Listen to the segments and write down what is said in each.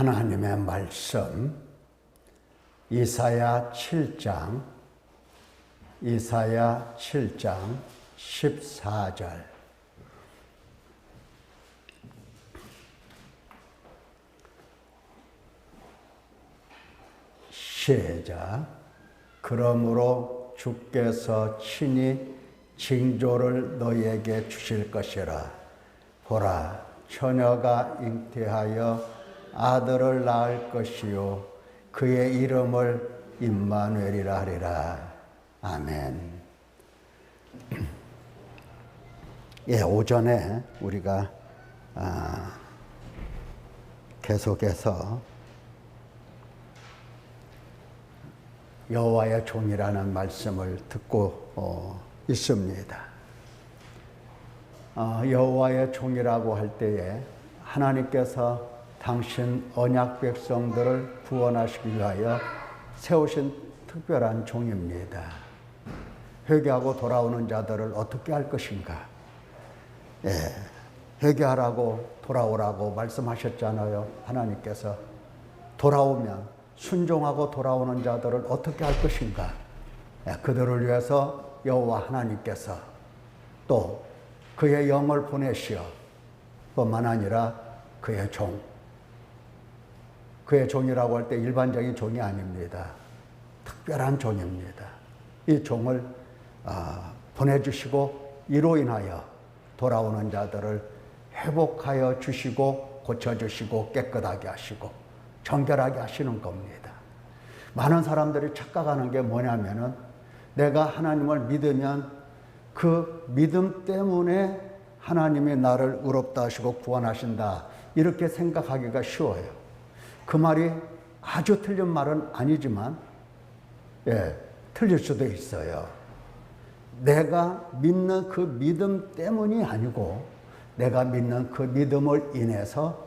하나님의 말씀 이사야 7장 14절 시작. 그러므로 주께서 친히 징조를 너희에게 주실 것이라. 보라, 처녀가 잉태하여 아들을 낳을 것이요 그의 이름을 임마누엘이라 하리라. 아멘. 예, 오전에 우리가 계속해서 여호와의 종이라는 말씀을 듣고 있습니다. 여호와의 종이라고 할 때에 하나님께서 당신 언약 백성들을 구원하시기 위하여 세우신 특별한 종입니다. 회개하고 돌아오는 자들을 어떻게 할 것인가? 예, 회개하라고 돌아오라고 말씀하셨잖아요. 하나님께서 돌아오면 순종하고 돌아오는 자들을 어떻게 할 것인가? 예, 그들을 위해서 여호와 하나님께서 또 그의 영을 보내시어 뿐만 아니라 그의 종이라고 할 때 일반적인 종이 아닙니다. 특별한 종입니다. 이 종을 보내주시고 이로 인하여 돌아오는 자들을 회복하여 주시고 고쳐주시고 깨끗하게 하시고 정결하게 하시는 겁니다. 많은 사람들이 착각하는 게 뭐냐면은 내가 하나님을 믿으면 그 믿음 때문에 하나님이 나를 의롭다 하시고 구원하신다, 이렇게 생각하기가 쉬워요. 그 말이 아주 틀린 말은 아니지만 틀릴 수도 있어요. 내가 믿는 그 믿음 때문이 아니고 내가 믿는 그 믿음을 인해서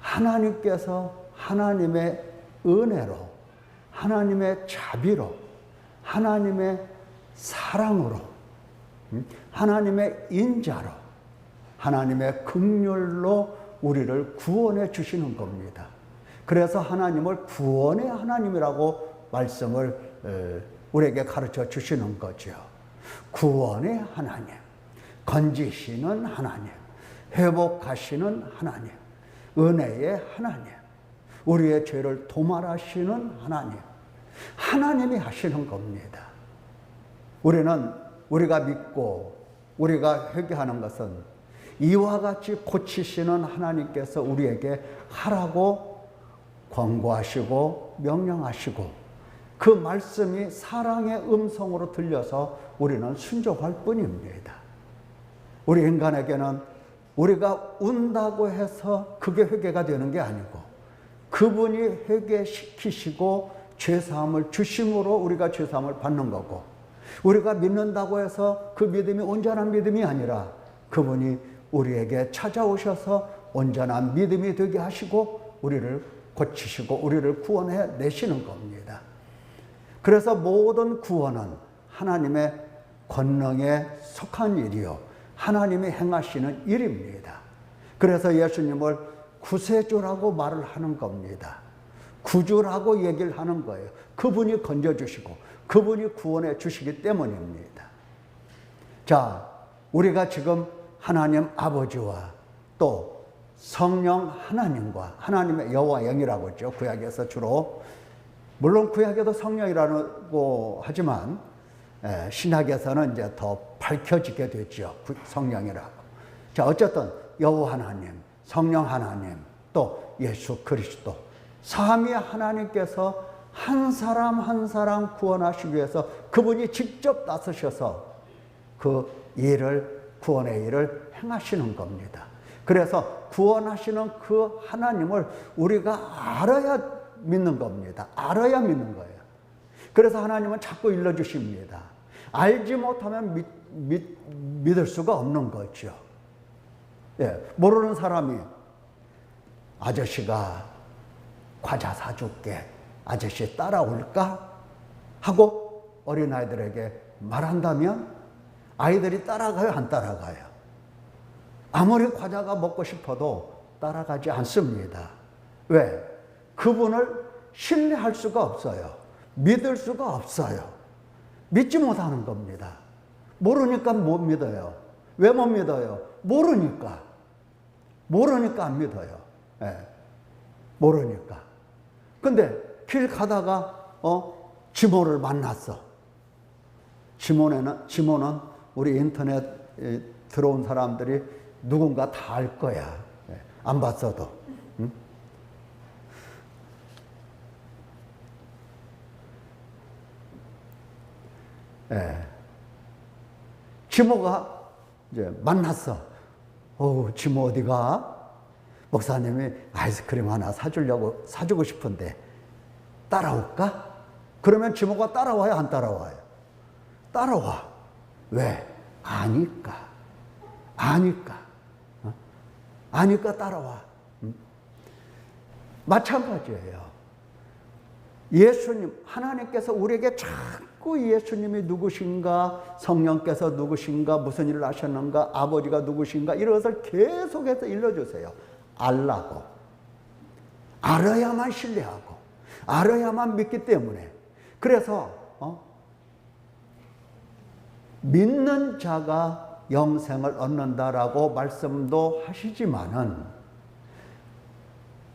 하나님께서 하나님의 은혜로, 하나님의 자비로, 하나님의 사랑으로, 하나님의 인자로, 하나님의 긍휼로 우리를 구원해 주시는 겁니다. 그래서 하나님을 구원의 하나님이라고 말씀을 우리에게 가르쳐 주시는 거죠. 구원의 하나님, 건지시는 하나님, 회복하시는 하나님, 은혜의 하나님, 우리의 죄를 도말하시는 하나님, 하나님이 하시는 겁니다. 우리가 믿고 우리가 회개하는 것은 이와 같이 고치시는 하나님께서 우리에게 하라고 권고하시고 명령하시고 그 말씀이 사랑의 음성으로 들려서 우리는 순종할 뿐입니다. 우리 인간에게는 우리가 운다고 해서 그게 회개가 되는 게 아니고 그분이 회개시키시고 죄사함을 주심으로 우리가 죄사함을 받는 거고, 우리가 믿는다고 해서 그 믿음이 온전한 믿음이 아니라 그분이 우리에게 찾아오셔서 온전한 믿음이 되게 하시고 우리를 고치시고 우리를 구원해 내시는 겁니다. 그래서 모든 구원은 하나님의 권능에 속한 일이요 하나님이 행하시는 일입니다. 그래서 예수님을 구세주라고 말을 하는 겁니다. 구주라고 얘기를 하는 거예요. 그분이 건져주시고 그분이 구원해 주시기 때문입니다. 자, 우리가 지금 하나님 아버지와 또 성령 하나님과 하나님의 여호와 영이라고 했죠. 구약에서 주로. 물론 구약에도 성령이라고 하지만 신약에서는 이제 더 밝혀지게 됐죠. 성령이라고. 자, 어쨌든 여호와 하나님, 성령 하나님, 또 예수 그리스도, 삼위 하나님께서 한 사람 한 사람 구원하시기 위해서 그분이 직접 나서셔서 그 일을, 구원의 일을 행하시는 겁니다. 그래서 구원하시는 그 하나님을 우리가 알아야 믿는 겁니다. 알아야 믿는 거예요. 그래서 하나님은 자꾸 일러주십니다. 알지 못하면 믿을 수가 없는 거죠. 모르는 사람이 아저씨가 과자 사줄게, 아저씨 따라올까? 하고 어린아이들에게 말한다면 아이들이 따라가요, 안 따라가요? 아무리 과자가 먹고 싶어도 따라가지 않습니다. 왜? 그분을 신뢰할 수가 없어요. 믿을 수가 없어요. 믿지 못하는 겁니다. 모르니까 못 믿어요. 왜 못 믿어요? 모르니까. 모르니까 안 믿어요. 예. 모르니까. 근데 길 가다가 지모를 만났어. 지모는 우리 인터넷 들어온 사람들이 누군가 다 알 거야. 예. 안 봤어도. 응? 예. 지모가 이제 만났어. 지모 어디가? 목사님이 아이스크림 하나 사주고 싶은데 따라올까? 그러면 지모가 따라와요, 안 따라와요? 따라와. 왜? 아니까. 아니까 따라와. 마찬가지예요. 예수님, 하나님께서 우리에게 자꾸 예수님이 누구신가, 성령께서 누구신가, 무슨 일을 하셨는가, 아버지가 누구신가, 이런 것을 계속해서 일러주세요. 알라고. 알아야만 신뢰하고, 알아야만 믿기 때문에. 그래서, 믿는 자가 영생을 얻는다라고 말씀도 하시지만은,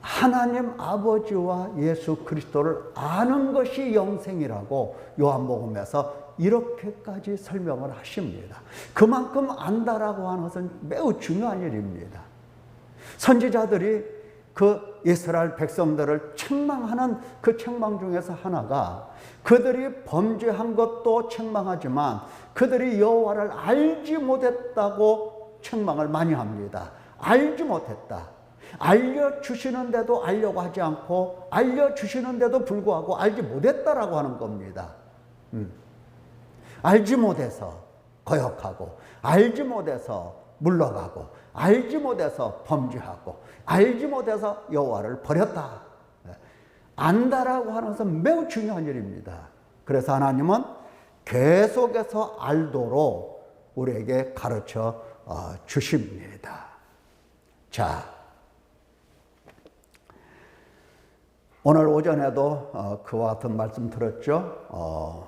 하나님 아버지와 예수 그리스도를 아는 것이 영생이라고 요한복음에서 이렇게까지 설명을 하십니다. 그만큼 안다라고 하는 것은 매우 중요한 일입니다. 선지자들이 그 이스라엘 백성들을 책망하는 그 책망 중에서 하나가, 그들이 범죄한 것도 책망하지만 그들이 여호와를 알지 못했다고 책망을 많이 합니다. 알지 못했다. 알려주시는데도 알려고 하지 않고, 알려주시는데도 불구하고 알지 못했다라고 하는 겁니다. 알지 못해서 거역하고, 알지 못해서 물러가고, 알지 못해서 범죄하고, 알지 못해서 여호와를 버렸다. 안다라고 하는 것은 매우 중요한 일입니다. 그래서 하나님은 계속해서 알도록 우리에게 가르쳐 주십니다. 자, 오늘 오전에도 그와 같은 말씀 들었죠.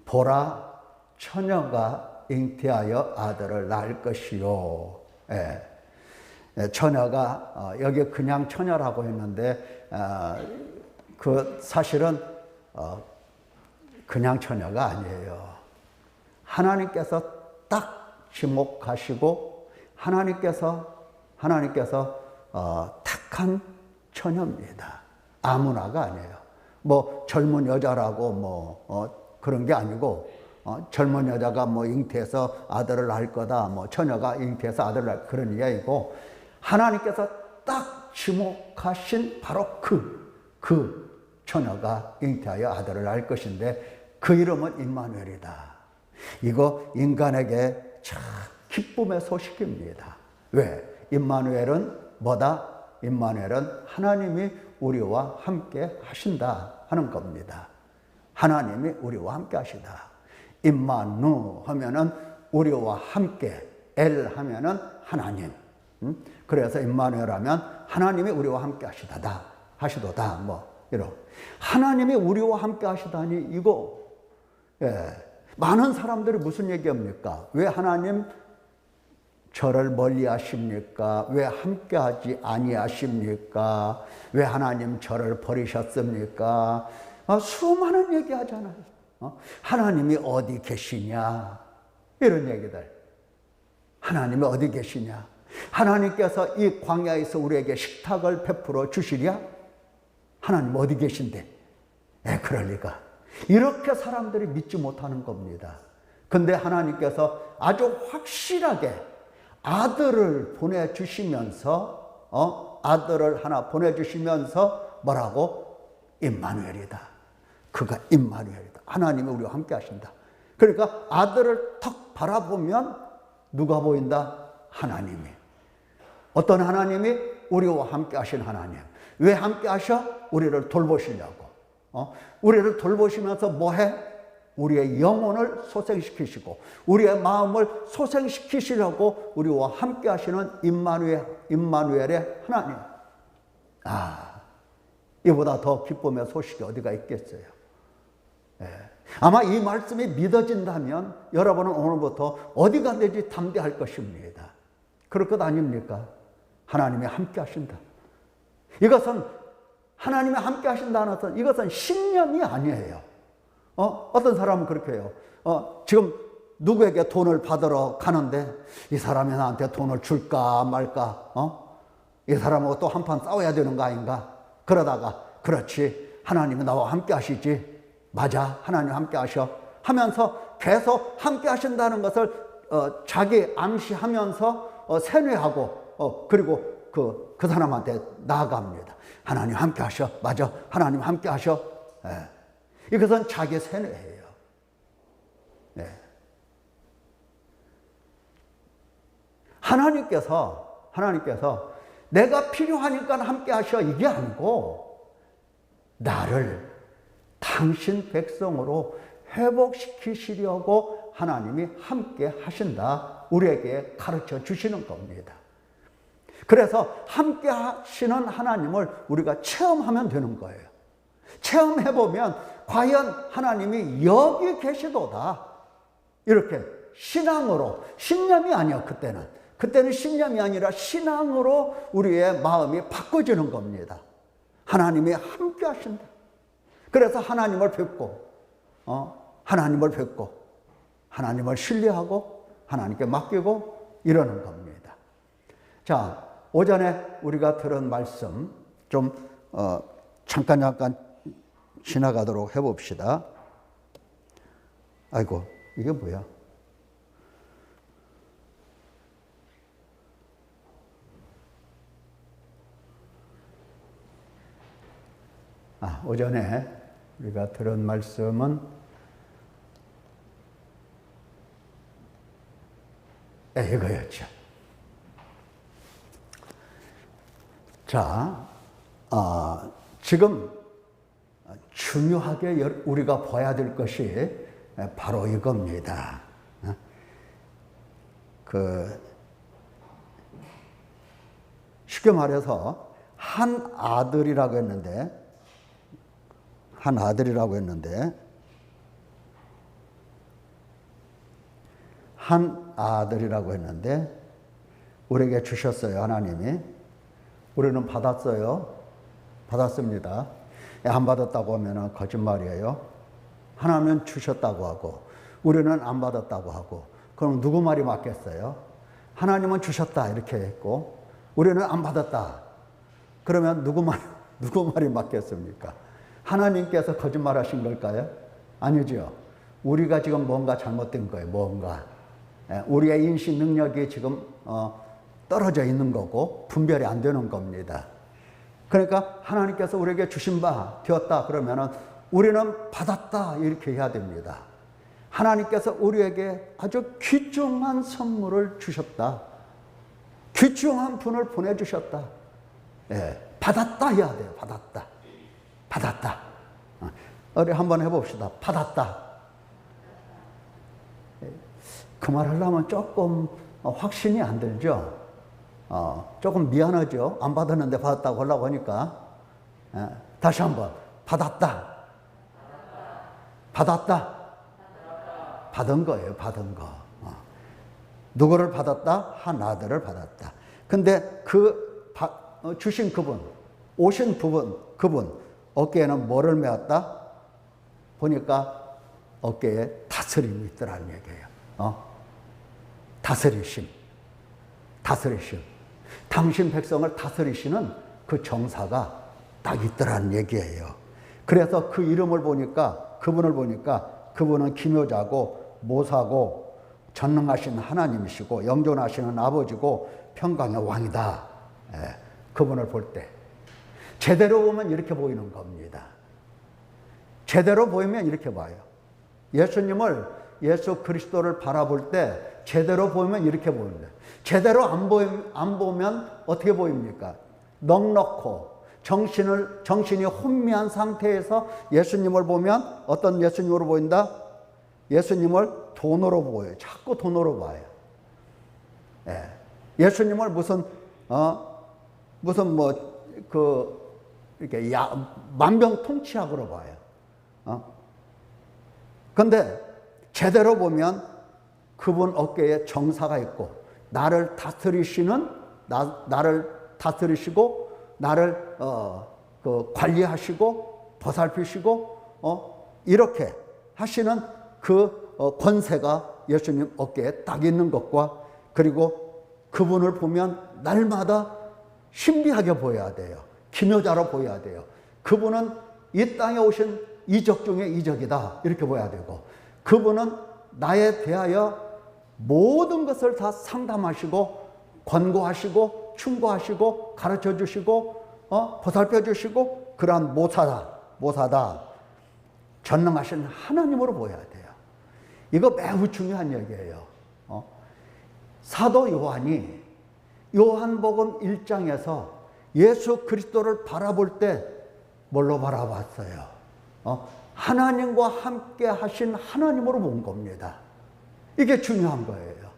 보라, 처녀가 잉태하여 아들을 낳을 것이요. 예. 처녀가 여기 그냥 처녀라고 했는데 그 사실은 그냥 처녀가 아니에요. 하나님께서 딱 지목하시고 하나님께서 택한 처녀입니다. 아무나가 아니에요. 뭐 젊은 여자라고 그런 게 아니고, 젊은 여자가 잉태해서 아들을 낳을 거다, 처녀가 잉태해서 아들을 낳을, 그런 게 아니고, 하나님께서 딱 지목하신 바로 그 처녀가 잉태하여 아들을 낳을 것인데, 그 이름은 임마누엘이다. 이거 인간에게 참 기쁨의 소식입니다. 왜? 임마누엘은 뭐다? 임마누엘은 하나님이 우리와 함께 하신다 하는 겁니다. 하나님이 우리와 함께 하시다. 임마누 하면은 우리와 함께, 엘 하면은 하나님. 그래서 임마누엘 하면 하나님이 우리와 함께 하시도다. 이런. 하나님이 우리와 함께 하시다니, 이거, 많은 사람들이 무슨 얘기합니까? 왜 하나님 저를 멀리 하십니까? 왜 함께 하지 아니하십니까? 왜 하나님 저를 버리셨습니까? 수많은 얘기 하잖아요. 하나님이 어디 계시냐? 이런 얘기들. 하나님이 어디 계시냐? 하나님께서 이 광야에서 우리에게 식탁을 베풀어 주시랴? 하나님 어디 계신데? 그럴 리가. 이렇게 사람들이 믿지 못하는 겁니다. 근데 하나님께서 아주 확실하게 아들을 보내주시면서, 아들을 하나 보내주시면서 뭐라고? 임마누엘이다. 그가 임마누엘이다. 하나님이 우리와 함께 하신다. 그러니까 아들을 턱 바라보면 누가 보인다? 하나님이. 어떤 하나님이? 우리와 함께 하신 하나님. 왜 함께 하셔? 우리를 돌보시려고. 우리를 돌보시면서 뭐해? 우리의 영혼을 소생시키시고 우리의 마음을 소생시키시려고 우리와 함께 하시는 임마누엘의 하나님. 이보다 더 기쁨의 소식이 어디가 있겠어요. 아마 이 말씀이 믿어진다면 여러분은 오늘부터 어디 가든지 담대할 것입니다. 그럴 것 아닙니까? 하나님이 함께 하신다. 이것은 하나님이 함께 하신다는 것은 이것은 신념이 아니에요. 어떤 사람은 그렇게 해요. 지금 누구에게 돈을 받으러 가는데 이 사람이 나한테 돈을 줄까 말까? 이 사람하고 또 한판 싸워야 되는 거 아닌가? 그러다가 그렇지, 하나님이 나와 함께 하시지. 맞아, 하나님 함께 하셔 하면서 계속 함께 하신다는 것을 자기 암시하면서 세뇌하고 그리고 그 사람한테 나아갑니다. 하나님 함께 하셔. 맞아, 하나님 함께 하셔. 이것은 자기 세뇌예요. 하나님께서 내가 필요하니까 함께 하셔 이게 아니고 나를 당신 백성으로 회복시키시려고 하나님이 함께 하신다. 우리에게 가르쳐 주시는 겁니다. 그래서 함께 하시는 하나님을 우리가 체험하면 되는 거예요. 체험해보면 과연 하나님이 여기 계시도다. 이렇게 신앙으로, 신념이 아니야 그때는 신념이 아니라 신앙으로 우리의 마음이 바꿔지는 겁니다. 하나님이 함께 하신다. 그래서 하나님을 뵙고 하나님을 신뢰하고 하나님께 맡기고 이러는 겁니다. 자, 오전에 우리가 들은 말씀 좀 잠깐 지나가도록 해봅시다. 아이고, 이게 뭐야? 오전에 우리가 들은 말씀은 이거였죠. 자, 지금 중요하게 우리가 봐야 될 것이 바로 이겁니다. 쉽게 말해서 한 아들이라고 했는데 우리에게 주셨어요. 하나님이. 우리는 받았어요. 받았습니다. 안 받았다고 하면 거짓말이에요. 하나님은 주셨다고 하고 우리는 안 받았다고 하고 그럼 누구 말이 맞겠어요? 하나님은 주셨다 이렇게 했고 우리는 안 받았다. 그러면 누구 말이 맞겠습니까? 하나님께서 거짓말하신 걸까요? 아니죠. 우리가 지금 뭔가 잘못된 거예요. 뭔가 우리의 인식 능력이 지금 떨어져 있는 거고 분별이 안 되는 겁니다. 그러니까 하나님께서 우리에게 주신 바 되었다 그러면은 우리는 받았다 이렇게 해야 됩니다. 하나님께서 우리에게 아주 귀중한 선물을 주셨다. 귀중한 분을 보내주셨다. 받았다 해야 돼요. 받았다. 우리 한번 해봅시다. 받았다. 그 말 하려면 조금 확신이 안 들죠. 조금 미안하죠. 안 받았는데 받았다고 하려고 하니까. 다시 한번. 받았다. 받은 거예요. 받은 거. 누구를 받았다? 한 아들을 받았다. 근데 주신 그분, 오신 그분 어깨에는 뭐를 메었다? 보니까 어깨에 다스림이 있더라는 얘기예요. 다스리심. 당신 백성을 다스리시는 그 정사가 딱 있더라는 얘기예요. 그래서 그 이름을 보니까, 그분을 보니까 그분은 기묘자고 모사고 전능하신 하나님이시고 영존하시는 아버지고 평강의 왕이다. 그분을 볼 때 제대로 보면 이렇게 보이는 겁니다. 제대로 보이면 이렇게 봐요. 예수 그리스도를 바라볼 때 제대로 보면 이렇게 보입니다. 제대로 안 보면 어떻게 보입니까? 넉넉고 정신이 혼미한 상태에서 예수님을 보면 어떤 예수님으로 보인다? 예수님을 돈으로 보여요. 자꾸 돈으로 봐요. 예수님을 무슨 이렇게 만병통치약으로 봐요. 근데 제대로 보면 그분 어깨에 정사가 있고, 나를 다스리시고, 나를 관리하시고, 보살피시고, 이렇게 하시는 그 권세가 예수님 어깨에 딱 있는 것과, 그리고 그분을 보면 날마다 신비하게 보여야 돼요. 기묘자로 보여야 돼요. 그분은 이 땅에 오신 이적 중에 이적이다, 이렇게 보여야 되고, 그분은 나에 대하여 모든 것을 다 상담하시고, 권고하시고, 충고하시고, 가르쳐 주시고, 보살펴 주시고, 그러한 모사다. 전능하신 하나님으로 보여야 돼요. 이거 매우 중요한 얘기예요. 사도 요한이 요한복음 1장에서 예수 그리스도를 바라볼 때 뭘로 바라봤어요? 하나님과 함께 하신 하나님으로 본 겁니다. 이게 중요한 거예요.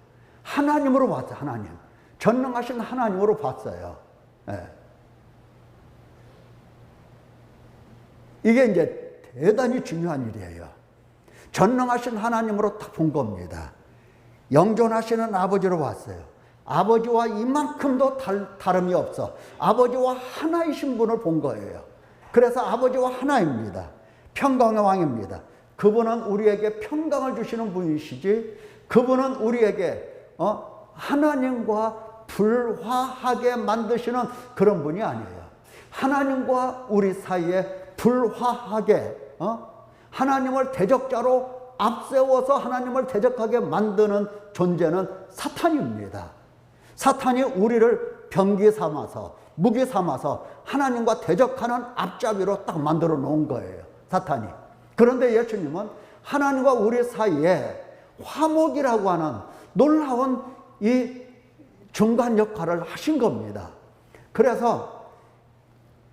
하나님으로 봤어요. 하나님. 전능하신 하나님으로 봤어요. 네. 이게 이제 대단히 중요한 일이에요. 전능하신 하나님으로 딱 본 겁니다. 영존하시는 아버지로 봤어요. 아버지와 이만큼도 다름이 없어. 아버지와 하나이신 분을 본 거예요. 그래서 아버지와 하나입니다. 평강의 왕입니다. 그분은 우리에게 평강을 주시는 분이시지, 그분은 우리에게 하나님과 불화하게 만드시는 그런 분이 아니에요. 하나님과 우리 사이에 불화하게, 하나님을 대적자로 앞세워서 하나님을 대적하게 만드는 존재는 사탄입니다. 사탄이 우리를 병기 삼아서, 무기 삼아서 하나님과 대적하는 앞잡이로 딱 만들어 놓은 거예요, 사탄이. 그런데 예수님은 하나님과 우리 사이에 화목이라고 하는 놀라운 이 중간 역할을 하신 겁니다. 그래서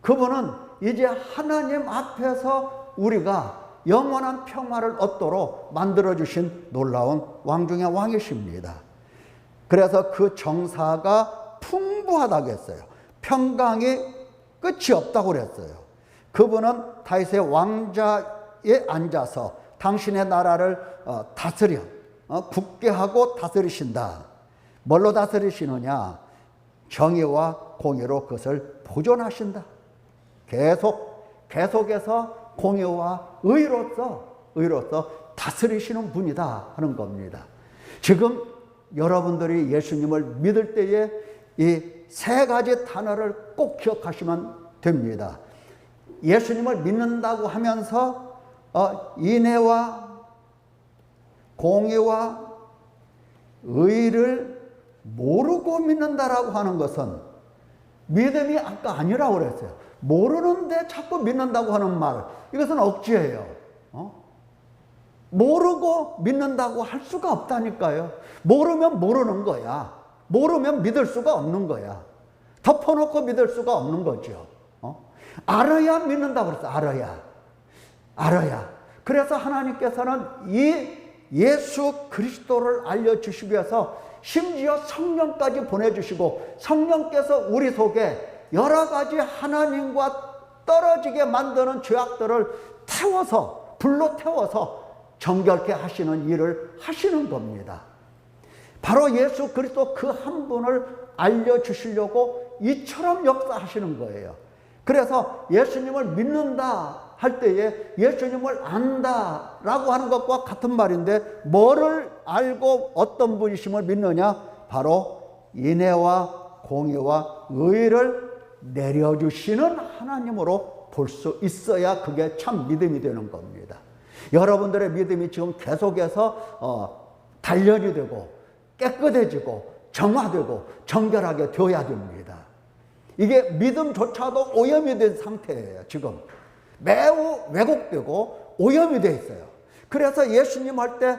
그분은 이제 하나님 앞에서 우리가 영원한 평화를 얻도록 만들어주신 놀라운 왕 중의 왕이십니다. 그래서 그 정사가 풍부하다고 했어요. 평강이 끝이 없다고 그랬어요. 그분은 다윗의 왕자에 앉아서 당신의 나라를 다스려 굳게 하고 다스리신다. 뭘로 다스리시느냐? 정의와 공의로 그것을 보존하신다. 계속해서 공의와 의로서 다스리시는 분이다 하는 겁니다. 지금 여러분들이 예수님을 믿을 때에 이 세 가지 단어를 꼭 기억하시면 됩니다. 예수님을 믿는다고 하면서 인애와 공의와 의를 모르고 믿는다라고 하는 것은 믿음이 아까 아니라고 그랬어요. 모르는데 자꾸 믿는다고 하는 말, 이것은 억지예요. 모르고 믿는다고 할 수가 없다니까요. 모르면 모르는 거야. 모르면 믿을 수가 없는 거야. 덮어놓고 믿을 수가 없는 거죠. 알아야 믿는다고 그랬어. 알아야. 그래서 하나님께서는 이 예수 그리스도를 알려주시기 위해서 심지어 성령까지 보내주시고, 성령께서 우리 속에 여러 가지 하나님과 떨어지게 만드는 죄악들을 태워서, 불로 태워서 정결케 하시는 일을 하시는 겁니다. 바로 예수 그리스도 그 한 분을 알려주시려고 이처럼 역사하시는 거예요. 그래서 예수님을 믿는다 할 때에 예수님을 안다라고 하는 것과 같은 말인데, 뭐를 알고 어떤 분이심을 믿느냐? 바로 인애와 공의와 의를 내려주시는 하나님으로 볼 수 있어야 그게 참 믿음이 되는 겁니다. 여러분들의 믿음이 지금 계속해서 단련이 되고 깨끗해지고 정화되고 정결하게 되어야 됩니다. 이게 믿음조차도 오염이 된 상태예요. 지금 매우 왜곡되고 오염이 되어 있어요. 그래서 예수님 할 때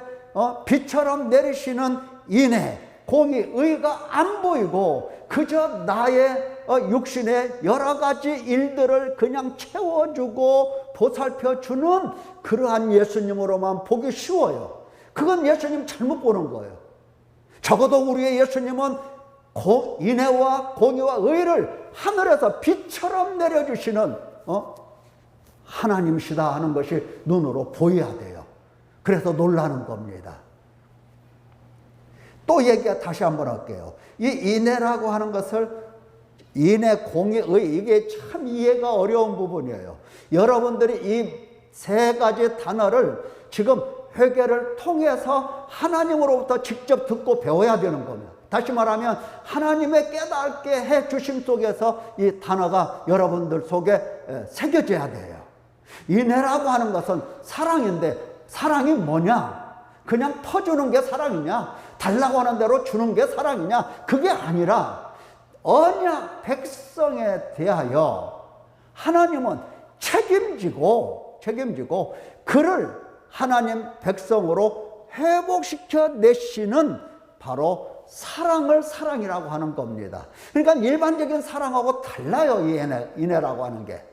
비처럼 내리시는 인애, 공의, 의가 안 보이고 그저 나의 육신의 여러 가지 일들을 그냥 채워주고 보살펴주는 그러한 예수님으로만 보기 쉬워요. 그건 예수님 잘못 보는 거예요. 적어도 우리의 예수님은 인애와 공의와 의를 하늘에서 빛처럼 내려주시는 하나님이시다 하는 것이 눈으로 보여야 돼요. 그래서 놀라는 겁니다. 또 얘기 다시 한번 할게요. 이 인애라고 하는 것을 인애, 공의, 이게 참 이해가 어려운 부분이에요. 여러분들이 이 세 가지 단어를 지금 회개를 통해서 하나님으로부터 직접 듣고 배워야 되는 겁니다. 다시 말하면 하나님의 깨닫게 해 주심 속에서 이 단어가 여러분들 속에 새겨져야 돼요. 인애라고 하는 것은 사랑인데 사랑이 뭐냐? 그냥 퍼주는 게 사랑이냐? 달라고 하는 대로 주는 게 사랑이냐? 그게 아니라 언약 백성에 대하여 하나님은 책임지고 그를 하나님 백성으로 회복시켜 내시는 바로 사랑을 사랑이라고 하는 겁니다. 그러니까 일반적인 사랑하고 달라요. 이 인애라고 하는 게.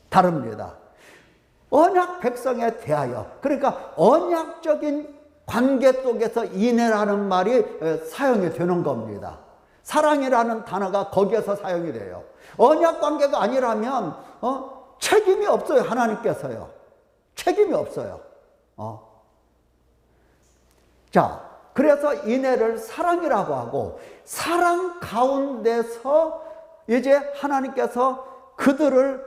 다릅니다. 언약 백성에 대하여, 그러니까 언약적인 관계 속에서 인애라는 말이 사용이 되는 겁니다. 사랑이라는 단어가 거기에서 사용이 돼요. 언약 관계가 아니라면 책임이 없어요. 하나님께서요. 책임이 없어요. 자, 그래서 인애를 사랑이라고 하고, 사랑 가운데서 이제 하나님께서 그들을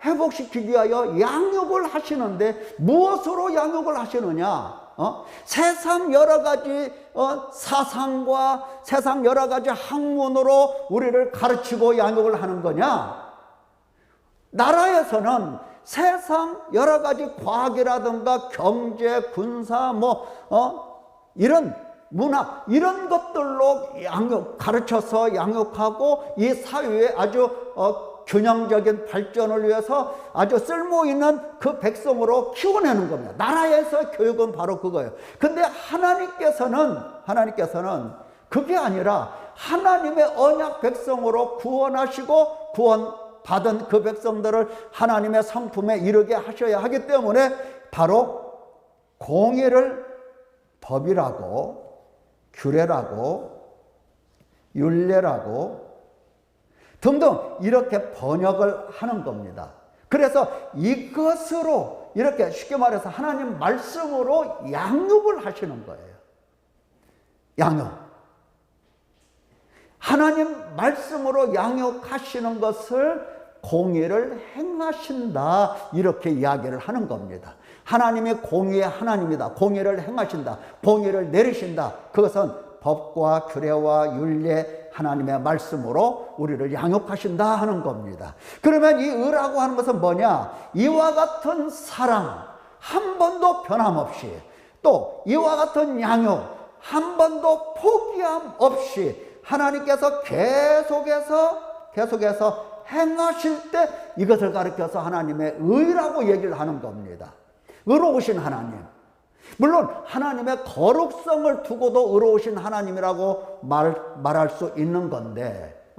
회복시키기 위하여 양육을 하시는데, 무엇으로 양육을 하시느냐? 세상 여러 가지 사상과 세상 여러 가지 학문으로 우리를 가르치고 양육을 하는 거냐? 나라에서는 세상 여러 가지 과학이라든가 경제, 군사, 이런 문학, 이런 것들로 가르쳐서 양육하고 이 사회에 아주 균형적인 발전을 위해서 아주 쓸모있는 그 백성으로 키워내는 겁니다. 나라에서 교육은 바로 그거예요. 근데 하나님께서는 그게 아니라 하나님의 언약 백성으로 구원하시고 구원받은 그 백성들을 하나님의 성품에 이르게 하셔야 하기 때문에 바로 공의를 법이라고, 규례라고, 율례라고 등등 이렇게 번역을 하는 겁니다. 그래서 이것으로 이렇게 쉽게 말해서 하나님 말씀으로 양육을 하시는 거예요. 양육. 하나님 말씀으로 양육하시는 것을 공의를 행하신다, 이렇게 이야기를 하는 겁니다. 하나님이 공의의 하나님이다. 공의를 행하신다. 공의를 내리신다. 그것은 법과 규례와 율례, 하나님의 말씀으로 우리를 양육하신다 하는 겁니다. 그러면 이 의라고 하는 것은 뭐냐? 이와 같은 사랑 한 번도 변함없이, 또 이와 같은 양육 한 번도 포기함 없이 하나님께서 계속해서 행하실 때 이것을 가르쳐서 하나님의 의라고 얘기를 하는 겁니다. 의로우신 하나님. 물론 하나님의 거룩성을 두고도 의로우신 하나님이라고 말할 수 있는 건데,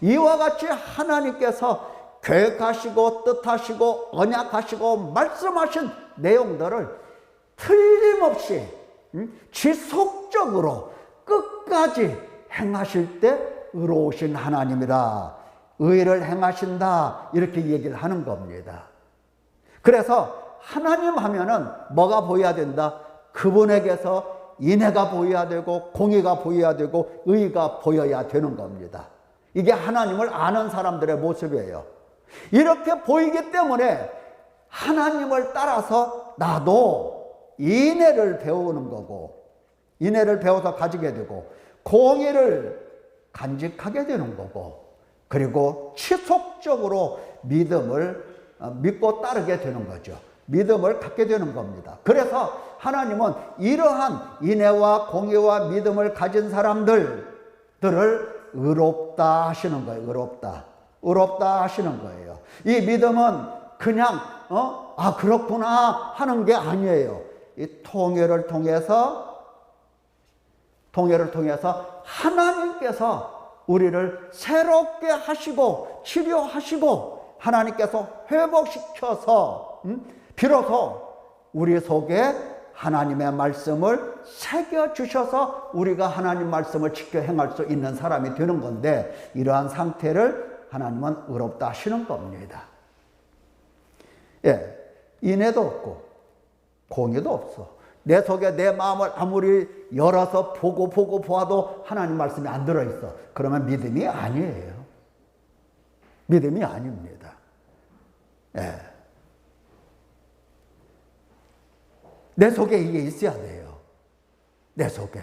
이와 같이 하나님께서 계획하시고 뜻하시고 언약하시고 말씀하신 내용들을 틀림없이 지속적으로 끝까지 행하실 때 의로우신 하나님이라, 의를 행하신다, 이렇게 얘기를 하는 겁니다. 그래서 하나님 하면은 뭐가 보여야 된다? 그분에게서 인애가 보여야 되고 공의가 보여야 되고 의가 보여야 되는 겁니다. 이게 하나님을 아는 사람들의 모습이에요. 이렇게 보이기 때문에 하나님을 따라서 나도 인애를 배우는 거고, 인애를 배워서 가지게 되고, 공의를 간직하게 되는 거고, 그리고 지속적으로 믿음을 믿고 따르게 되는 거죠. 믿음을 갖게 되는 겁니다. 그래서 하나님은 이러한 인애와 공의와 믿음을 가진 사람들을 의롭다 하시는 거예요. 의롭다 하시는 거예요. 이 믿음은 그냥 그렇구나 하는 게 아니에요. 이 통회를 통해서 하나님께서 우리를 새롭게 하시고 치료하시고 하나님께서 회복시켜서 비로소 우리 속에 하나님의 말씀을 새겨주셔서 우리가 하나님 말씀을 지켜 행할 수 있는 사람이 되는 건데, 이러한 상태를 하나님은 의롭다 하시는 겁니다. 예, 인애도 없고 공의도 없어. 내 속에 내 마음을 아무리 열어서 보고 보아도 하나님 말씀이 안 들어있어. 그러면 믿음이 아니에요. 믿음이 아닙니다. 예. 내 속에 이게 있어야 돼요. 내 속에.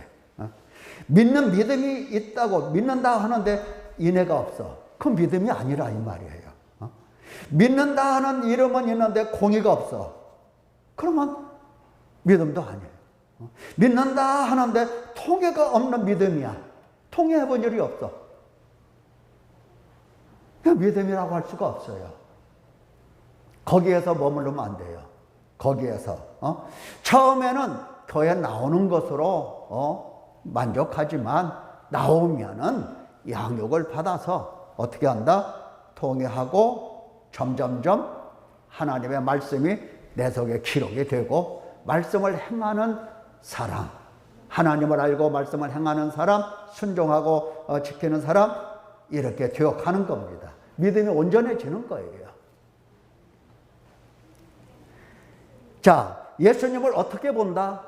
믿는 믿음이 있다고 믿는다 하는데 인애가 없어. 그건 믿음이 아니라 이 말이에요. 믿는다 하는 이름은 있는데 공의가 없어. 그러면 믿음도 아니에요. 믿는다 하는데 통해가 없는 믿음이야. 통해해 본 일이 없어. 믿음이라고 할 수가 없어요. 거기에서 머무르면 안 돼요. 거기에서 처음에는 교회 나오는 것으로 만족하지만 나오면은 양육을 받아서 어떻게 한다? 통회하고 점점점 하나님의 말씀이 내 속에 기록이 되고, 말씀을 행하는 사람, 하나님을 알고 말씀을 행하는 사람, 순종하고 지키는 사람, 이렇게 되어가는 겁니다. 믿음이 온전해지는 거예요. 자, 예수님을 어떻게 본다?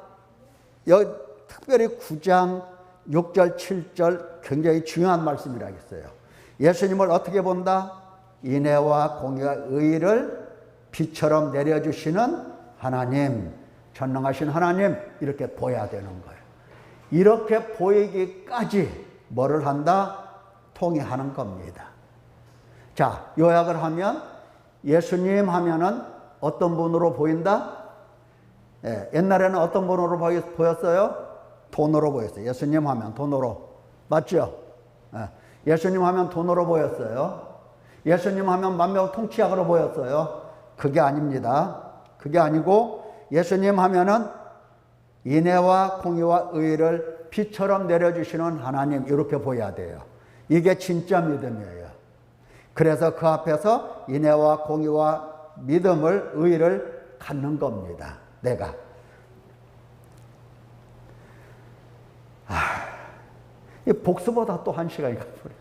여기 특별히 9장 6절 7절 굉장히 중요한 말씀이라겠어요. 예수님을 어떻게 본다? 인애와 공의와 의를 비처럼 내려주시는 하나님, 전능하신 하나님, 이렇게 보여야 되는 거예요. 이렇게 보이기까지 뭐를 한다? 통회하는 겁니다. 자, 요약을 하면 예수님 하면은 어떤 분으로 보인다? 예, 옛날에는 어떤 분으로 보였어요? 돈으로 보였어요. 예수님 하면 돈으로. 맞죠? 예, 예수님 하면 돈으로 보였어요. 예수님 하면 만명 통치약으로 보였어요. 그게 아닙니다. 그게 아니고 예수님 하면은 인애와 공의와 의를 비처럼 내려주시는 하나님, 이렇게 보여야 돼요. 이게 진짜 믿음이에요. 그래서 그 앞에서 인애와 공의와 믿음을, 의를 갖는 겁니다. 내가. 이 복수보다 또 한 시간이 가버렸어요.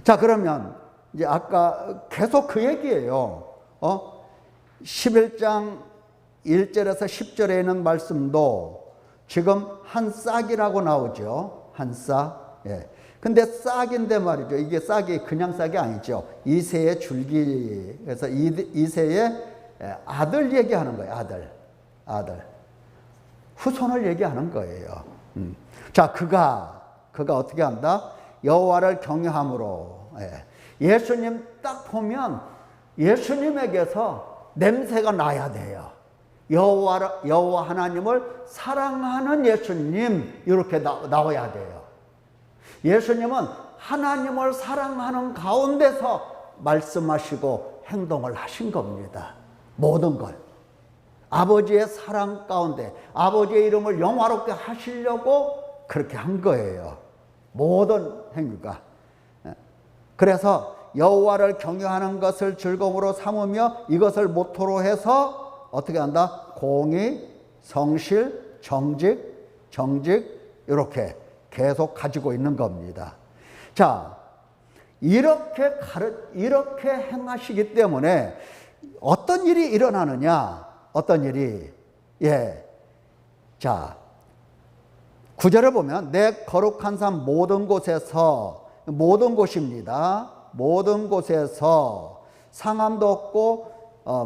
자, 그러면 이제 아까 계속 그 얘기예요. 11장 1절에서 10절에 있는 말씀도 지금 한 싹이라고 나오죠. 한 싹. 예. 근데 싹인데 말이죠. 이게 싹이 그냥 싹이 아니죠. 이새의 줄기. 그래서 이새의 아들 얘기하는 거예요. 아들. 후손을 얘기하는 거예요. 자, 그가 어떻게 한다? 여호와를 경외함으로. 예수님 딱 보면 예수님에게서 냄새가 나야 돼요. 여호와 하나님을 사랑하는 예수님, 이렇게 나와야 돼요. 예수님은 하나님을 사랑하는 가운데서 말씀하시고 행동을 하신 겁니다. 모든 걸. 아버지의 사랑 가운데 아버지의 이름을 영화롭게 하시려고 그렇게 한 거예요. 모든 행위가. 그래서 여호와를 경외하는 것을 즐거움으로 삼으며 이것을 모토로 해서 어떻게 한다? 공의, 성실, 정직 이렇게 계속 가지고 있는 겁니다. 자, 이렇게 행하시기 때문에 어떤 일이 일어나느냐? 어떤 일이? 예. 자, 9절을 보면 내 거룩한 산 모든 곳에서, 모든 곳입니다. 모든 곳에서 상함도 없고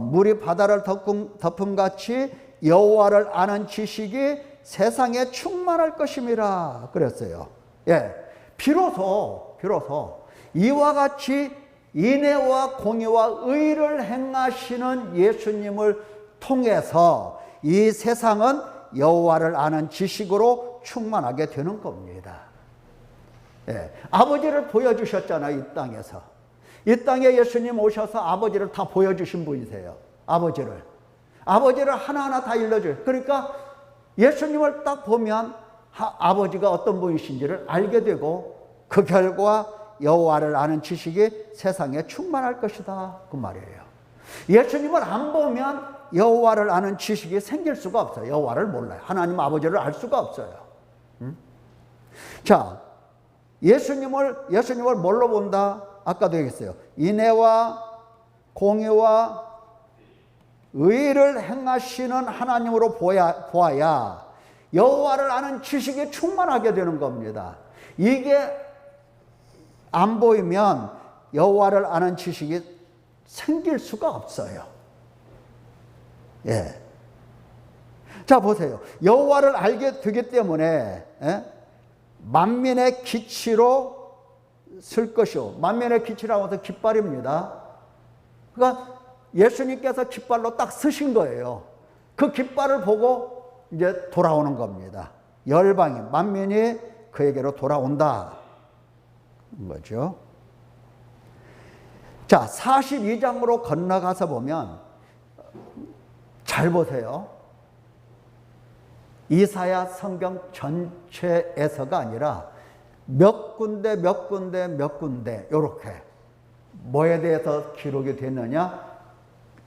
물이 바다를 덮음같이 여호와를 아는 지식이 세상에 충만할 것임이라 그랬어요. 예, 비로소 이와 같이 인애와 공의와 의를 행하시는 예수님을 통해서 이 세상은 여호와를 아는 지식으로 충만하게 되는 겁니다. 예, 아버지를 보여주셨잖아요. 이 땅에서. 이 땅에 예수님 오셔서 아버지를 다 보여주신 분이세요. 아버지를 하나하나 다 일러줘요. 그러니까 예수님을 딱 보면 아버지가 어떤 분이신지를 알게 되고, 그 결과 여호와를 아는 지식이 세상에 충만할 것이다, 그 말이에요. 예수님을 안 보면 여호와를 아는 지식이 생길 수가 없어요. 여호와를 몰라요. 하나님 아버지를 알 수가 없어요. 자, 예수님을 뭘로 본다? 아까도 얘기했어요. 인애와 공의와 의를 행하시는 하나님으로 보아야 여호와를 아는 지식이 충만하게 되는 겁니다. 이게 안 보이면 여호와를 아는 지식이 생길 수가 없어요. 예. 자, 보세요. 여호와를 알게 되기 때문에 만민의 기치로 쓸 것이요. 만민의 기치라고 해서 깃발입니다. 그러니까 예수님께서 깃발로 딱 쓰신 거예요. 그 깃발을 보고 이제 돌아오는 겁니다. 열방이, 만민이 그에게로 돌아온다. 거죠. 자, 42장으로 건너가서 보면 잘 보세요. 이사야 성경 전체에서가 아니라 몇 군데 이렇게 뭐에 대해서 기록이 됐느냐?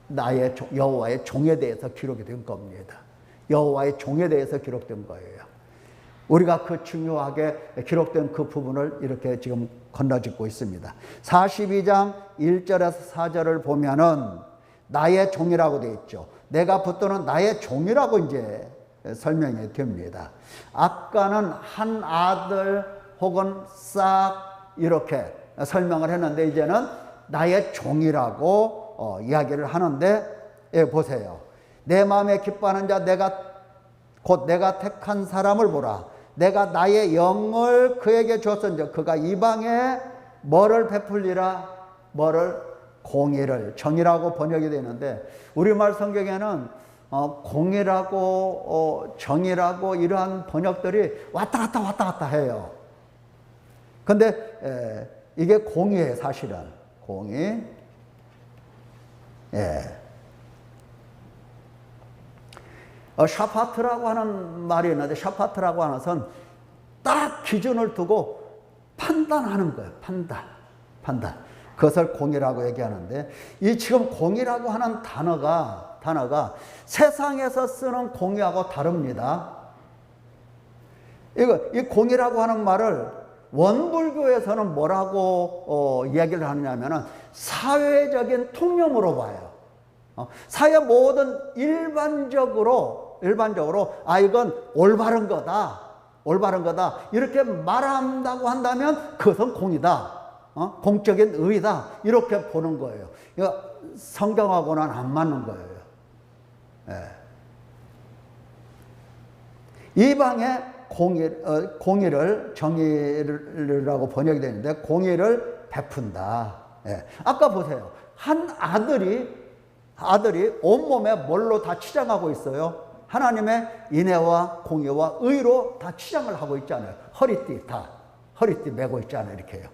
나의 여호와의 종에 대해서 기록이 된 겁니다. 여호와의 종에 대해서 기록된 거예요. 우리가 그 중요하게 기록된 그 부분을 이렇게 지금 건너짓고 있습니다. 42장 1절에서 4절을 보면은 나의 종이라고 되어 있죠. 내가 붙드는 나의 종이라고 이제 설명이 됩니다. 아까는 한 아들 혹은 싹 이렇게 설명을 했는데 이제는 나의 종이라고 이야기를 하는데, 보세요. 내 마음에 기뻐하는 자 곧 내가 택한 사람을 보라. 내가 나의 영을 그에게 줬은즉 그가 이방에 뭐를 베풀리라? 뭐를? 공의를. 정의라고 번역이 되는데 우리말 성경에는 공의라고 정의라고 이러한 번역들이 왔다 갔다 해요. 근데 이게 공의예요, 사실은. 공의. 샤파트라고 하는 말이 있는데, 샤파트라고 하는 것은 딱 기준을 두고 판단하는 거예요. 판단. 그것을 공의라고 얘기하는데, 이 지금 공의라고 하는 단어가 세상에서 쓰는 공의하고 다릅니다. 이 공의라고 하는 말을 원불교에서는 뭐라고 이야기를 하느냐면은 사회적인 통념으로 봐요. 사회 모든 일반적으로 이건 올바른 거다 이렇게 말한다고 한다면 그것은 공이다, 공적인 의다 이렇게 보는 거예요. 이거 성경하고는 안 맞는 거예요. 이방의 공의를 정의라고 번역이 되는데 공의를 베푼다. 아까 보세요. 한 아들이 온몸에 뭘로 다 치장하고 있어요? 하나님의 인애와 공의와 의로 다 치장을 하고 있잖아요. 허리띠 메고 있잖아요. 이렇게요.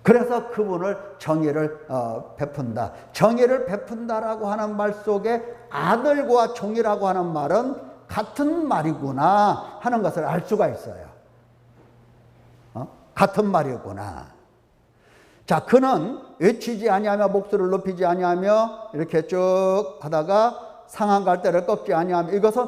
그래서 그분을 정의를 베푼다. 정의를 베푼다라고 하는 말 속에 아들과 종이라고 하는 말은 같은 말이구나 하는 것을 알 수가 있어요. 같은 말이구나. 자, 그는 외치지 아니하며 목소리를 높이지 아니하며 이렇게 쭉 하다가 상한 갈대를 꺾지 아니하며, 이것은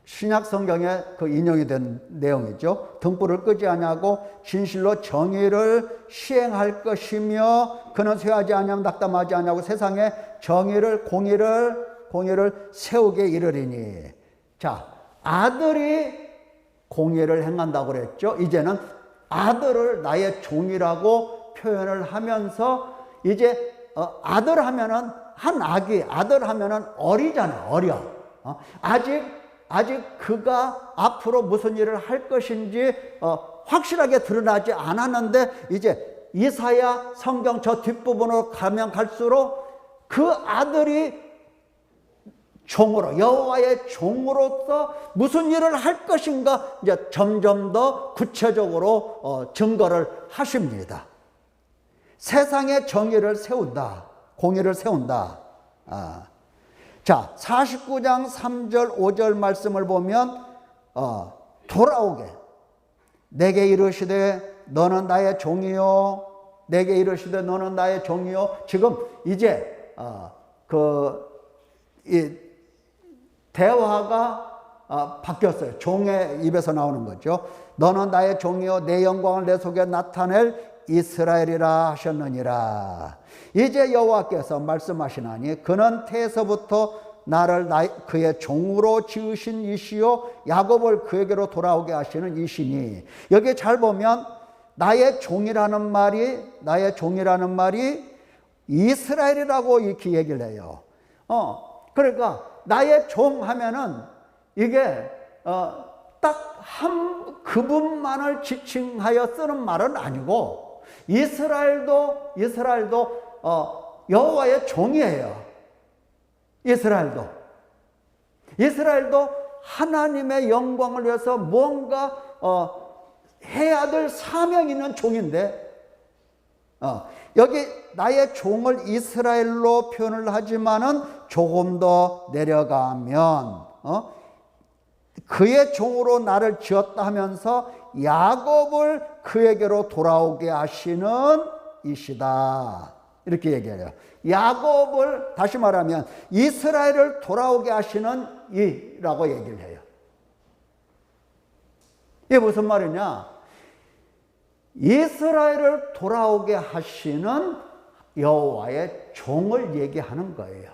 신약 성경에 그 인용이 된 내용이죠. 등불을 끄지 아니하고 진실로 정의를 시행할 것이며 그는 쇠하지 아니하며 낙담하지 아니하고 세상에 정의를 공의를 세우게 이르리니. 자, 아들이 공의를 행한다고 그랬죠. 이제는 아들을 나의 종이라고 표현을 하면서 이제 아들 하면은 아들 하면은 어리잖아요. 어려. 아직 그가 앞으로 무슨 일을 할 것인지 확실하게 드러나지 않았는데 이제 이사야 성경 저 뒷부분으로 가면 갈수록 그 아들이 종으로, 여호와의 종으로서 무슨 일을 할 것인가 이제 점점 더 구체적으로 증거를 하십니다. 세상의 정의를 세운다. 공의를 세운다. 자, 49장 3절 5절 말씀을 보면 돌아오게 내게 이르시되 너는 나의 종이요, 내게 이르시되 너는 나의 종이요. 지금 이제 그 이 대화가 바뀌었어요. 종의 입에서 나오는 거죠. 너는 나의 종이요 내 영광을 내 속에 나타낼 이스라엘이라 하셨느니라. 이제 여호와께서 말씀하시나니 그는 태에서부터 나를 그의 종으로 지으신 이시요 야곱을 그에게로 돌아오게 하시는 이시니, 여기 잘 보면 나의 종이라는 말이 이스라엘이라고 이렇게 얘기를 해요. 그러니까 나의 종 하면은 이게 딱 한 그분만을 지칭하여 쓰는 말은 아니고, 이스라엘도 여호와의 종이에요. 이스라엘도 하나님의 영광을 위해서 뭔가 해야 될 사명이 있는 종인데, 여기 나의 종을 이스라엘로 표현을 하지만은 조금 더 내려가면 그의 종으로 나를 지었다 하면서 야곱을 그에게로 돌아오게 하시는 이시다, 이렇게 얘기해요. 야곱을, 다시 말하면 이스라엘을 돌아오게 하시는 이라고 얘기를 해요. 이게 무슨 말이냐? 이스라엘을 돌아오게 하시는 여호와의 종을 얘기하는 거예요.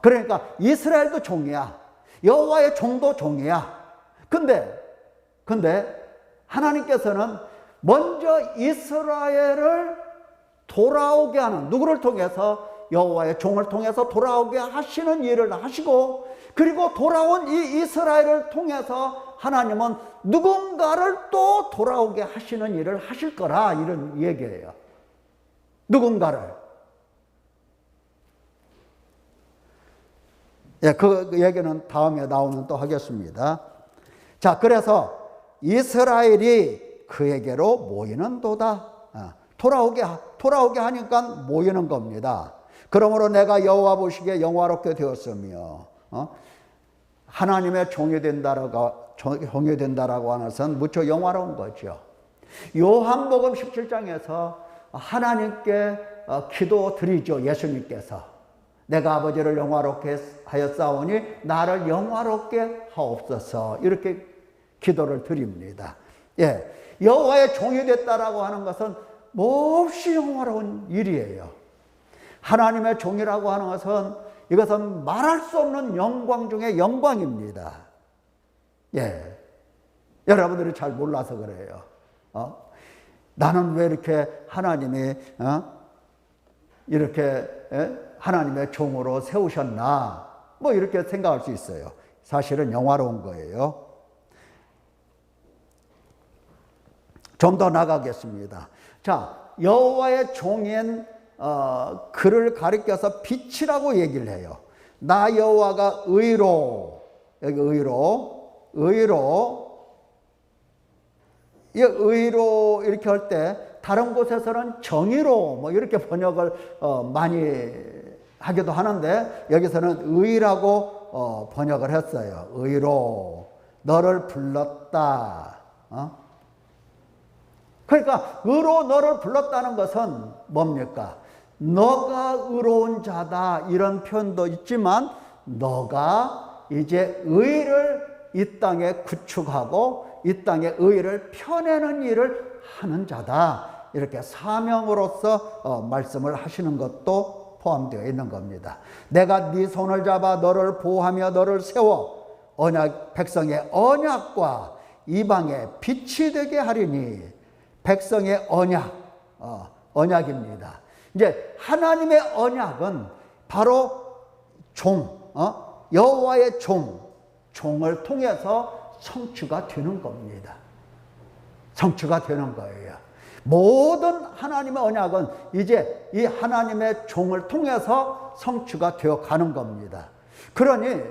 그러니까 이스라엘도 종이야, 여호와의 종도 종이야. 근데 하나님께서는 먼저 이스라엘을 돌아오게 하는, 누구를 통해서? 여호와의 종을 통해서 돌아오게 하시는 일을 하시고, 그리고 돌아온 이 이스라엘을 통해서 하나님은 누군가를 또 돌아오게 하시는 일을 하실 거라, 이런 얘기예요. 누군가를. 예, 그 얘기는 다음에 나오면 또 하겠습니다. 자, 그래서 이스라엘이 그에게로 모이는도다. 돌아오게 하니까 모이는 겁니다. 그러므로 내가 여호와 보시기에 영화롭게 되었으며, 하나님의 종이 된다라고 하는 것은 무척 영화로운 거죠. 요한복음 17장에서 하나님께 기도 드리죠. 예수님께서 내가 아버지를 영화롭게 하였사오니 나를 영화롭게 하옵소서, 이렇게 기도를 드립니다. 예, 여호와의 종이 됐다라고 하는 것은 몹시 영화로운 일이에요. 하나님의 종이라고 하는 것은, 이것은 말할 수 없는 영광 중에 영광입니다. 예, 여러분들이 잘 몰라서 그래요. 나는 왜 이렇게 하나님이 이렇게 하나님의 종으로 세우셨나, 뭐 이렇게 생각할 수 있어요. 사실은 영화로운 거예요. 좀 더 나가겠습니다. 자, 여호와의 종인 그를 가리켜서 빛이라고 얘기를 해요. 나 여호와가 의로, 여기 의로 이렇게 할 때 다른 곳에서는 정의로 뭐 이렇게 번역을 많이 하기도 하는데, 여기서는 의라고 번역을 했어요. 의로 너를 불렀다. 그러니까 의로 너를 불렀다는 것은 뭡니까? 너가 의로운 자다, 이런 표현도 있지만, 너가 이제 의를 이 땅에 구축하고 이 땅에 의를 펴내는 일을 하는 자다, 이렇게 사명으로서 말씀을 하시는 것도 포함되어 있는 겁니다. 내가 네 손을 잡아 너를 보호하며 너를 세워 백성의 언약과 이방의 빛이 되게 하리니. 백성의 언약입니다. 이제 하나님의 언약은 바로 여호와의 종을 통해서 성취가 되는 겁니다. 성취가 되는 거예요. 모든 하나님의 언약은 이제 이 하나님의 종을 통해서 성취가 되어 가는 겁니다. 그러니